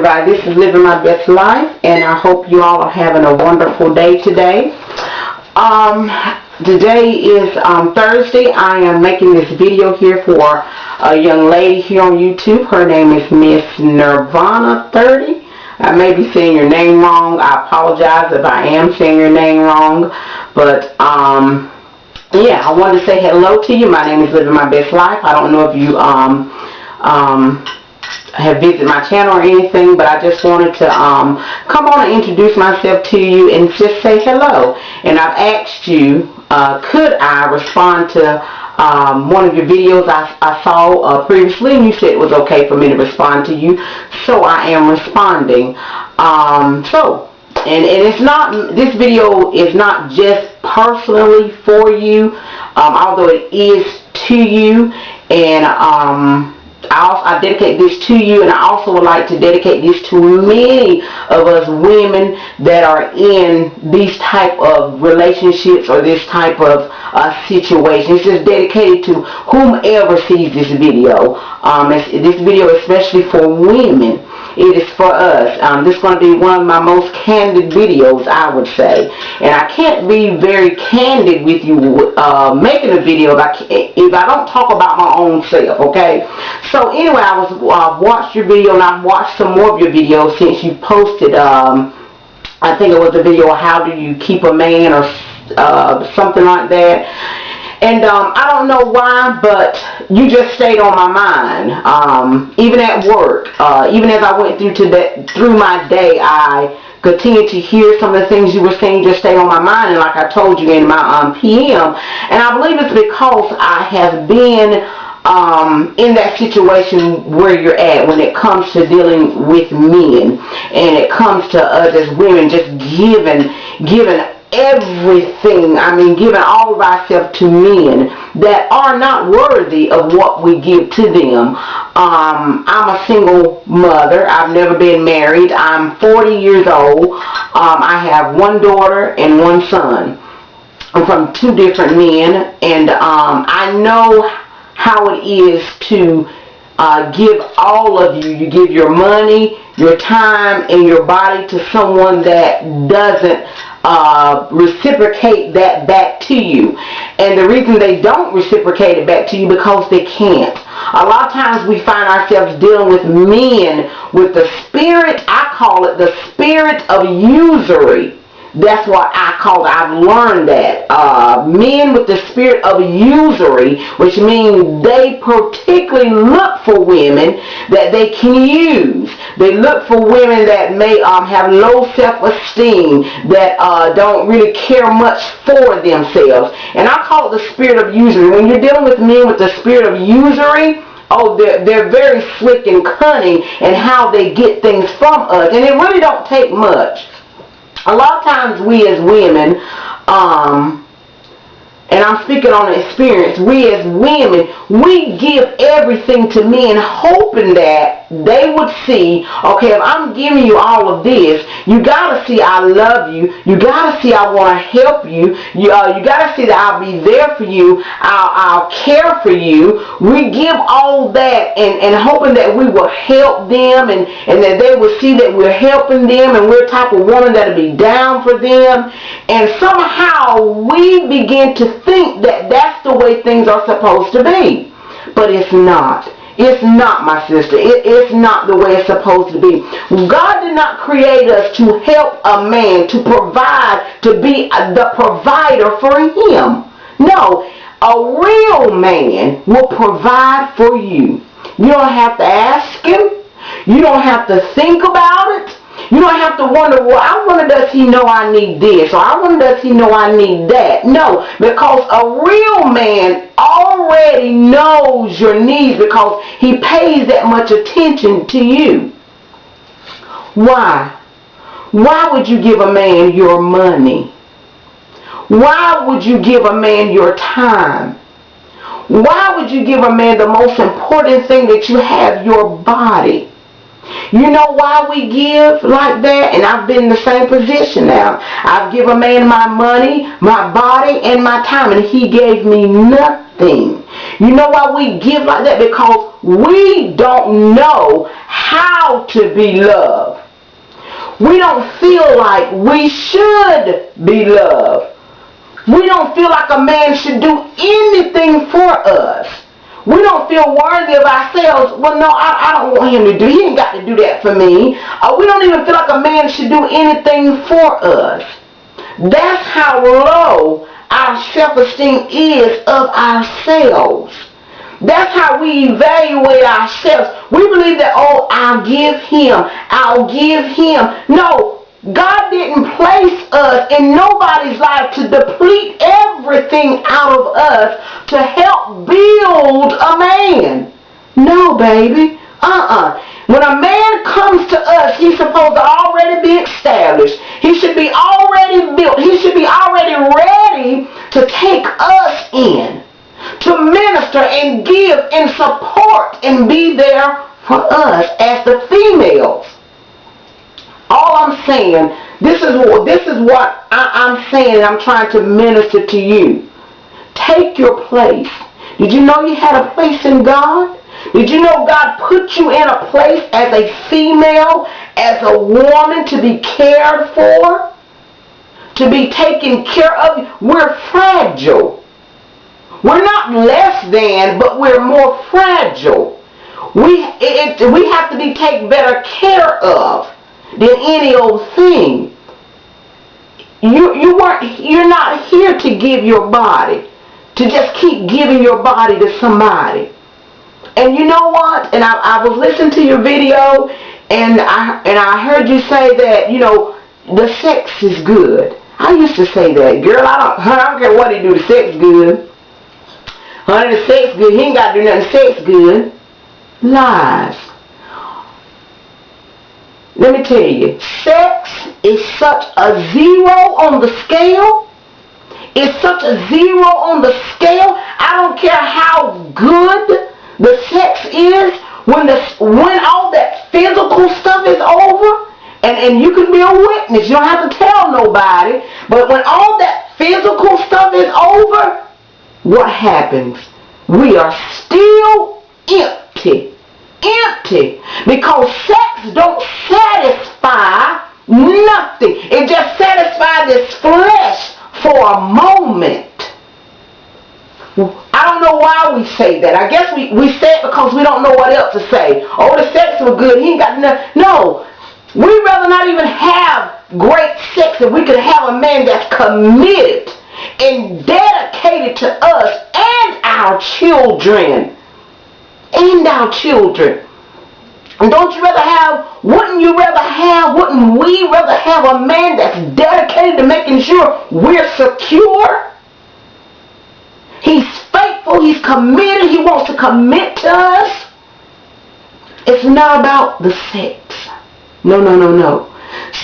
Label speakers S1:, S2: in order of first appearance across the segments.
S1: everybody, this is Living My Best Life, and I hope you all are having a wonderful day today. Today is Thursday. I am making this video here for a young lady here on YouTube. Her name is Miss Nirvana30. I may be saying your name wrong. I apologize if I am saying your name wrong, but yeah, I wanted to say hello to you. My name is Living My Best Life. I don't know if you have visited my channel or anything, but I just wanted to come on and introduce myself to you and just say hello. And I've asked you, could I respond to one of your videos I saw previously, and you said it was okay for me to respond to you, so I am responding. And it's not, this video is not just personally for you, although it is to you, and I dedicate this to you, and I also would like to dedicate this to many of us women that are in these type of relationships or this type of situation. It's just dedicated to whomever sees this video. This video especially for women. It is for us. This is going to be one of my most candid videos, I would say. And I can't be very candid with you making a video if I don't talk about my own self, okay? So anyway, I've watched your video, and I've watched some more of your videos since you posted, I think it was a video, how do you keep a man, or something like that. And I don't know why, but you just stayed on my mind. Even at work, even as I went through my day, I continued to hear some of the things you were saying just stayed on my mind. And like I told you in my PM, and I believe it's because I have been in that situation where you're at when it comes to dealing with men, and it comes to us as women just giving everything, giving all of ourselves to men that are not worthy of what we give to them. I'm a single mother. I've never been married. I'm 40 years old. I have one daughter and one son. I'm from two different men, and I know how it is to give all of you. You give your money, your time, and your body to someone that doesn't reciprocate that back to you. And the reason they don't reciprocate it back to you, because they can't. A lot of times we find ourselves dealing with men with the spirit, I call it the spirit of usury. That's what I call it. I've learned that. Men with the spirit of usury, which means they particularly look for women that they can use. They look for women that may have low self-esteem, that don't really care much for themselves. And I call it the spirit of usury. When you're dealing with men with the spirit of usury, they're very slick and cunning in how they get things from us. And it really don't take much. A lot of times we as women, and I'm speaking on experience, we as women, we give everything to men hoping that they would see, okay, if I'm giving you all of this, you gotta see I love you, you gotta see I want to help you, you gotta see that I'll be there for you, I'll care for you. We give all that and hoping that we will help them, and that they will see that we're helping them, and we're the type of woman that'll be down for them. And somehow we begin to think that that's the way things are supposed to be. But it's not. It's not, my sister. It's not the way it's supposed to be. God did not create us to help a man, to provide, to be the provider for him. No, a real man will provide for you. You don't have to ask him. You don't have to think about it. You don't have to wonder, well, I wonder does he know I need this, or I wonder does he know I need that. No, because a real man already knows your needs because he pays that much attention to you. Why? Why would you give a man your money? Why would you give a man your time? Why would you give a man the most important thing that you have, your body? You know why we give like that? And I've been in the same position now. I've given a man my money, my body, and my time, and he gave me nothing. You know why we give like that? Because we don't know how to be loved. We don't feel like we should be loved. We don't feel like a man should do anything for us. We don't feel worthy of ourselves. Well, no, I don't want him to do. He ain't got to do that for me. We don't even feel like a man should do anything for us. That's how low our self-esteem is of ourselves. That's how we evaluate ourselves. We believe that, oh, I'll give him. No, God didn't place us in nobody's life to deplete everything out of us to help build a man. No, baby. When a man comes to us, he's supposed to already be established. He should be already built. He should be already ready to take us in, to minister and give and support and be there for us as the females. All I'm saying, this is what I'm saying, and I'm trying to minister to you. Take your place. Did you know you had a place in God? Did you know God put you in a place as a female, as a woman, to be cared for, to be taken care of? We're fragile. We're not less than, but we're more fragile. We have to be taken better care of than any old thing. You're not here to give your body, to just keep giving your body to somebody. And you know what? And I was listening to your video, and I heard you say that, you know, the sex is good. I used to say that, girl. I don't care what he do. The sex good. Honey, the sex good. He ain't got to do nothing. Sex good. Lies. Let me tell you, sex is such a zero on the scale. It's such a zero on the scale. I don't care how good the sex is, when all that physical stuff is over, and you can be a witness, you don't have to tell nobody, but when all that physical stuff is over, what happens? We are still empty. Because sex don't satisfy nothing. It just satisfies this flesh for a moment. I don't know why we say that. I guess we say it because we don't know what else to say. Oh, the sex was good. He ain't got nothing. No. We'd rather not even have great sex if we could have a man that's committed and dedicated to us and our children. And our children. And wouldn't we rather have a man that's dedicated to making sure we're secure? He's faithful, he's committed, he wants to commit to us. It's not about the sex. No.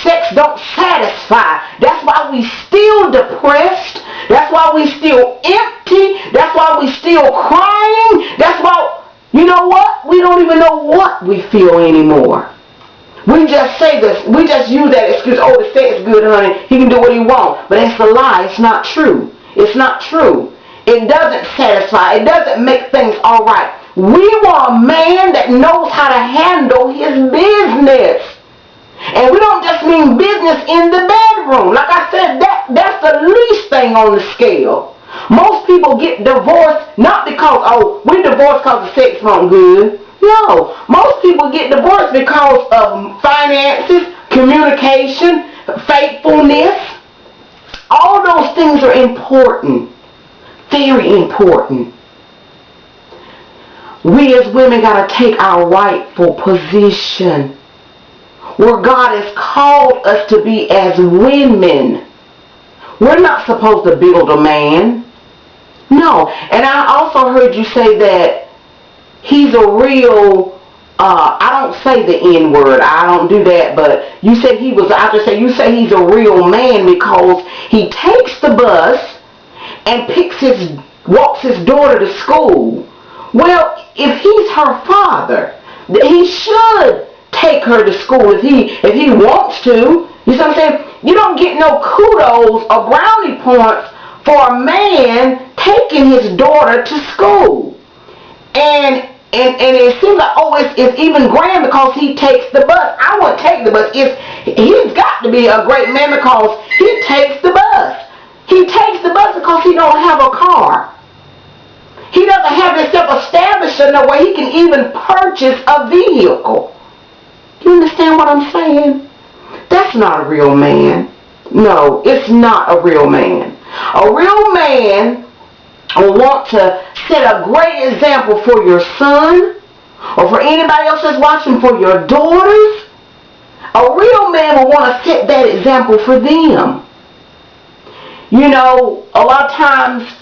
S1: Sex don't satisfy. That's why we still depressed. That's why we still empty. That's why we still crying. That's why, you know what? We don't even know what we feel anymore. We just say this. We just use that excuse, oh, the sex is good, honey. He can do what he wants. But that's a lie. It's not true. It's not true. It doesn't satisfy. It doesn't make things all right. We want a man that knows how to handle his business. And we don't just mean business in the bedroom. Like I said, that's the least thing on the scale. Most people get divorced not because, oh, we divorced because the sex wasn't good. No. Most people get divorced because of finances, communication, faithfulness. All those things are important. Very important. We as women got to take our rightful position where God has called us to be as women. We're not supposed to build a man. No. And I also heard you say that he's a real, I don't say the N word. I don't do that. But you said you say he's a real man because he takes the bus and walks his daughter to school. Well, if he's her father, he should take her to school if he wants to. You see what I'm saying? You don't get no kudos or brownie points for a man taking his daughter to school. And And it seems like, oh, it's even grand because he takes the bus. I wouldn't take the bus. He's got to be a great man because he takes the bus. He takes the bus because he don't have a car. He doesn't have himself established in a way he can even purchase a vehicle. You understand what I'm saying? That's not a real man. No, it's not a real man. A real man will want to set a great example for your son or for anybody else that's watching, for your daughters. A real man will want to set that example for them. You know, a lot of times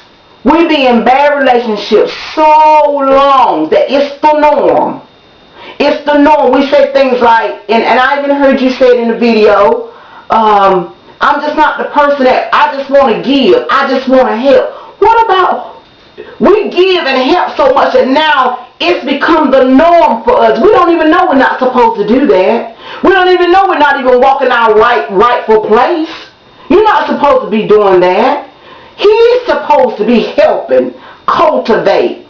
S1: we be in bad relationships so long that it's the norm. It's the norm. We say things like, and I even heard you say it in the video, I'm just not the person that I just want to give. I just want to help. What about we give and help so much that now it's become the norm for us? We don't even know we're not supposed to do that. We don't even know we're not even walking our rightful place. You're not supposed to be doing that. He's supposed to be helping, cultivate,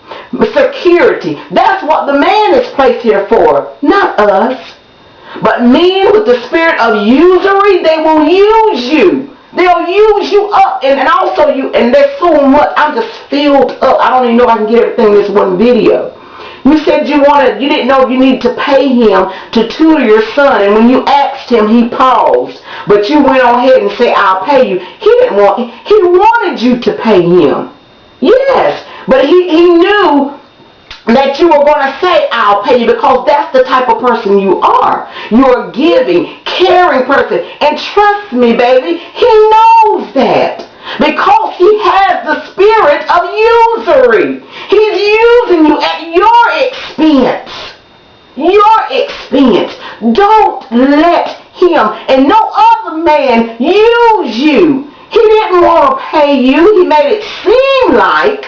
S1: security. That's what the man is placed here for, not us. But men with the spirit of usury, they will use you. They'll use you up, and also you, and there's so much. I'm just filled up. I don't even know if I can get everything in this one video. You said you didn't know you needed to pay him to tutor your son, and when you asked him, he paused. But you went on ahead and said, I'll pay you. He wanted you to pay him. Yes, but he knew that you were going to say, I'll pay you, because that's the type of person you are. You're a giving, caring person. And trust me, baby, he knows that. Because he has the spirit of usury. He's using you at your expense. Your expense. Don't let him and no other man use you. He didn't want to pay you. He made it seem like,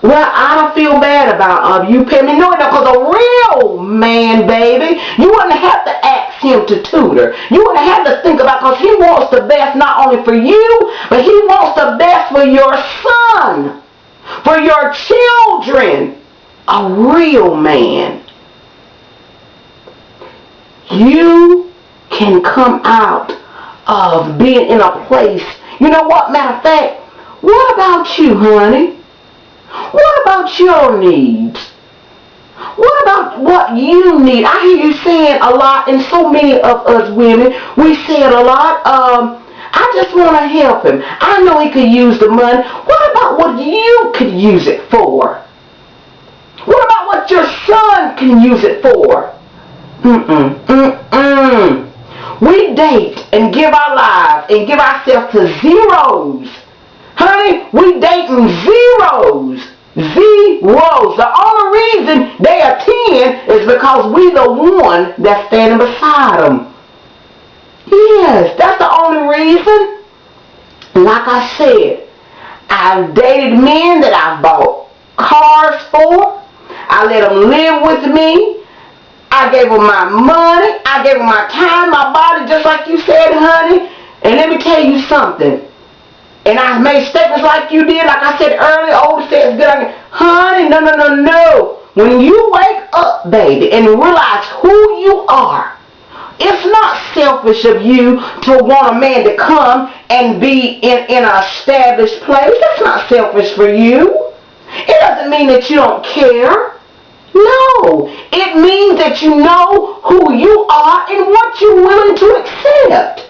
S1: well, I don't feel bad about you pay me. No, because a real man, baby, you wouldn't have to ask him to tutor. You wouldn't have to think about, because he wants the best not only for you, but he wants the best for your son, for your children. A real man. You can come out of being in a place. You know what, matter of fact, what about you, honey? What about your needs? What about what you need? I hear you saying a lot, and so many of us women, we say it a lot. I just want to help him. I know he could use the money. What about what you could use it for? What about what your son can use it for? We date and give our lives and give ourselves to zeros. Honey, we dating zeros. Zeros. The only reason they are 10 is because we the one that's standing beside them. Yes, that's the only reason. Like I said, I've dated men that I've bought cars for. I let them live with me. I gave them my money. I gave them my time, my body, just like you said, honey. And let me tell you something. And I made statements like you did, like I said earlier, older says good on you. Honey, no. When you wake up, baby, and realize who you are, it's not selfish of you to want a man to come and be in an established place. That's not selfish for you. It doesn't mean that you don't care. No. It means that you know who you are and what you're willing to accept.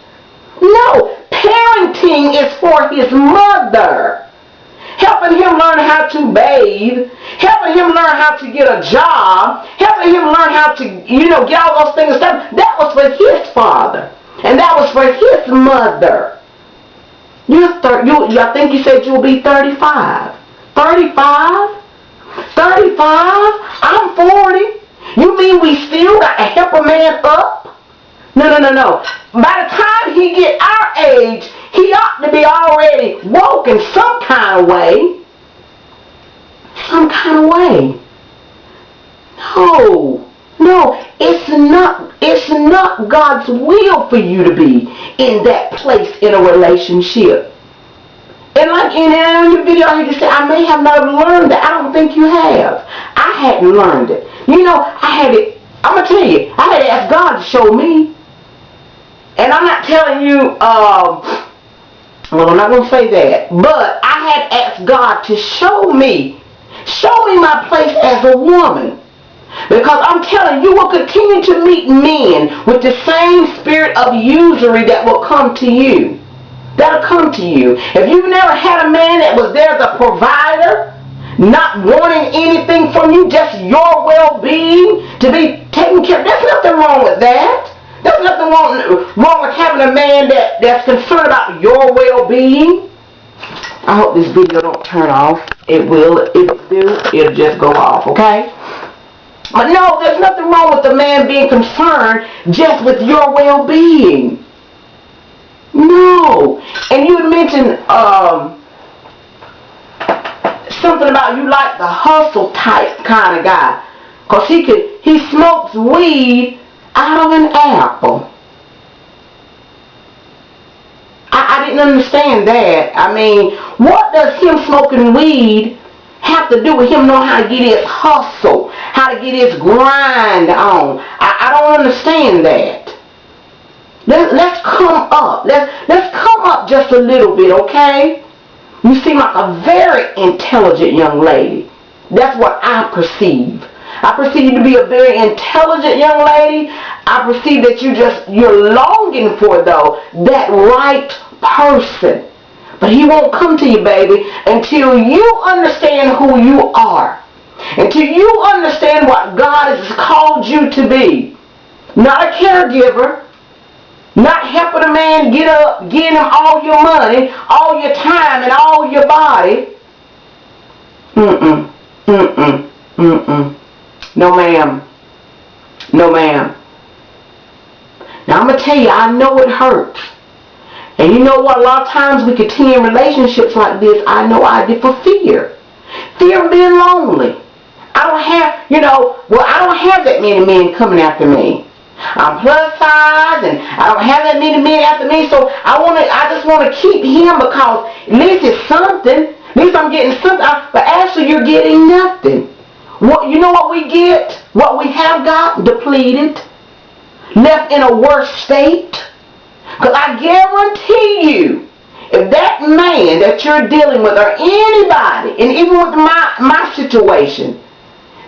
S1: No. Parenting is for his mother. Helping him learn how to bathe. Helping him learn how to get a job. Helping him learn how to, get all those things done. That was for his father. And that was for his mother. I think you said you'll be 35. 35? 35? I'm 40. You mean we still got to help a man up? No. By the time he get our age, he ought to be already walking some kind of way. Some kind of way. No, it's not God's will for you to be in that place in a relationship. And like in your video, you just say, I may have not learned that. I don't think you have. I hadn't learned it. You know, I'm going to tell you, I had to ask God to show me. And I'm not telling you, well, I'm not going to say that. But I had asked God to show me my place as a woman. Because I'm telling you, you will continue to meet men with the same spirit of usury that will come to you. That'll come to you. If you've never had a man that was there as a provider, not wanting anything from you, just your well-being to be taken care of, there's nothing wrong with that. There's nothing wrong with having a man that's concerned about your well-being. I hope this video don't turn off. It will. If it do, it'll just go off, okay? But no, there's nothing wrong with the man being concerned just with your well-being. No. And you mentioned something about you like the hustle type kind of guy. Because he smokes weed out of an apple. I didn't understand that. I mean, what does him smoking weed have to do with him knowing how to get his hustle, how to get his grind on? I don't understand that. Let's come up. Let's come up just a little bit, okay? You seem like a very intelligent young lady. That's what I perceive. I perceive you to be a very intelligent young lady. I perceive that you're longing for, though, that right person. But he won't come to you, baby, until you understand who you are. Until you understand what God has called you to be. Not a caregiver. Not helping a man get up, getting him all your money, all your time, and all your body. No, ma'am. No, ma'am. Now, I'm going to tell you, I know it hurts. And you know what? A lot of times we continue in relationships like this. I know I did for fear. Fear of being lonely. I don't have that many men coming after me. I'm plus size and I don't have that many men after me, so I just want to keep him because at least it's something. At least I'm getting something. But actually you're getting nothing. You know what we get? What we have got? Depleted. Left in a worse state. Because I guarantee you, if that man that you're dealing with or anybody, and even with my situation,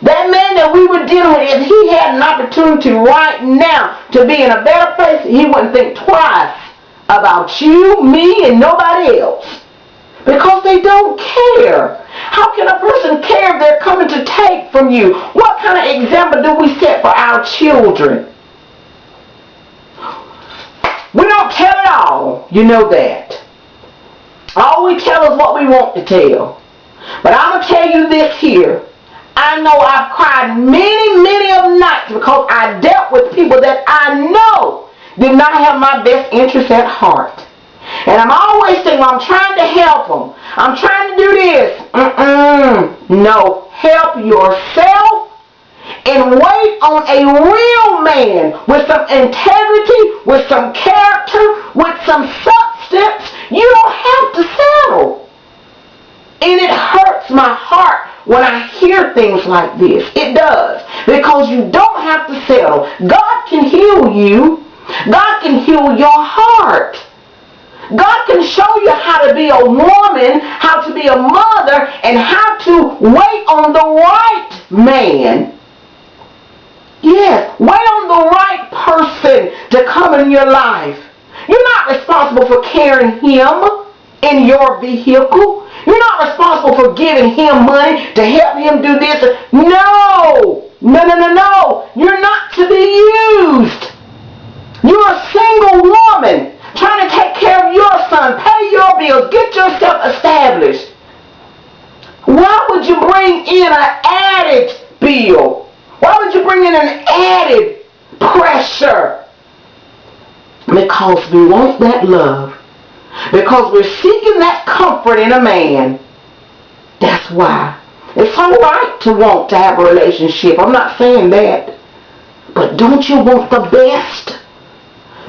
S1: that man that we were dealing with, if he had an opportunity right now to be in a better place, he wouldn't think twice about you, me, and nobody else. Because they don't care. How can a person care if they're coming to take from you? What kind of example do we set for our children? We don't tell it all. You know that. All we tell is what we want to tell. But I'm going to tell you this here. I know I've cried many of nights because I dealt with people that I know did not have my best interests at heart. And I'm always thinking, I'm trying to help them. I'm trying to do this. No, help yourself and wait on a real man with some integrity, with some character, with some substance. You don't have to settle. And it hurts my heart when I hear things like this. It does. Because you don't have to settle. God can heal you. God can heal your heart. God can show you how to be a woman, how to be a mother, and how to wait on the right man. Yes, wait on the right person to come in your life. You're not responsible for carrying him in your vehicle. You're not responsible for giving him money to help him do this. No. You're not to be used. You're a single woman trying to take care of your son, pay your bills, get yourself established. Why would you bring in an added bill? Why would you bring in an added pressure? Because we want that love. Because we're seeking that comfort in a man. That's why. It's all right to want to have a relationship. I'm not saying that. But don't you want the best?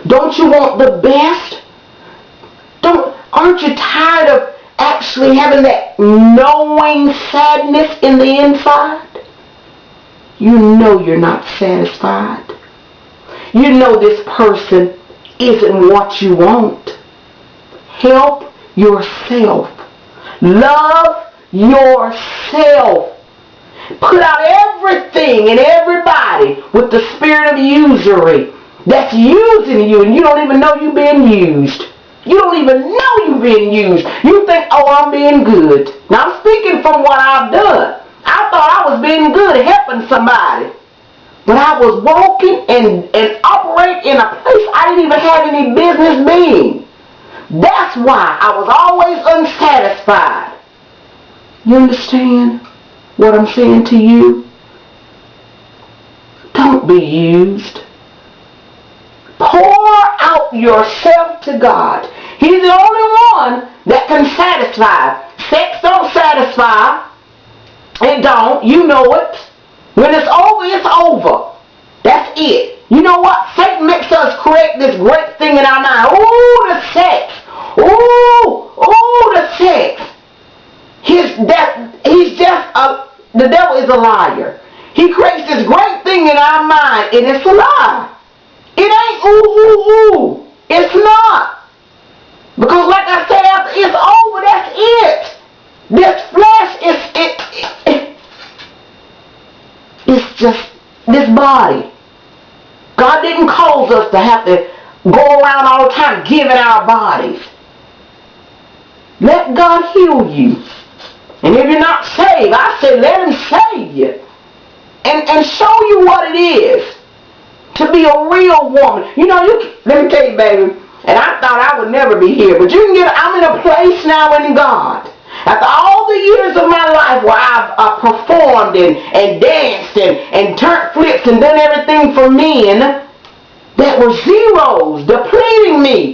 S1: Don't you want the best? Aren't you tired of actually having that knowing sadness in the inside, you know you're not satisfied. You know this person isn't what you want. Help yourself. Love yourself. Put out everything and everybody with the spirit of usury that's using you, and you don't even know you're being used. You don't even know you're being used. You think, oh, I'm being good. Now, I'm speaking from what I've done. I thought I was being good at helping somebody. But I was walking and operating in a place I didn't even have any business being. That's why I was always unsatisfied. You understand what I'm saying to you? Don't be used. Pour out yourself to God. He's the only one that can satisfy. Sex don't satisfy. It don't. You know it. When it's over, it's over. That's it. You know what? Satan makes us create this great thing in our mind. Ooh, the sex. Ooh, the sex. The devil is a liar. He creates this great thing in our mind, and it's a lie. It ain't ooh. It's not. Because like I said, after it's over, that's it. This flesh it's just this body. God didn't cause us to have to go around all the time giving our bodies. Let God heal you. And if you're not saved, I say let Him save you. And show you what it is to be a real woman. You know, let me tell you, baby, and I thought I would never be here, but I'm in a place now in God. After all the years of my life where I've performed and danced and turned flips and done everything for men that were zeros, depleting me.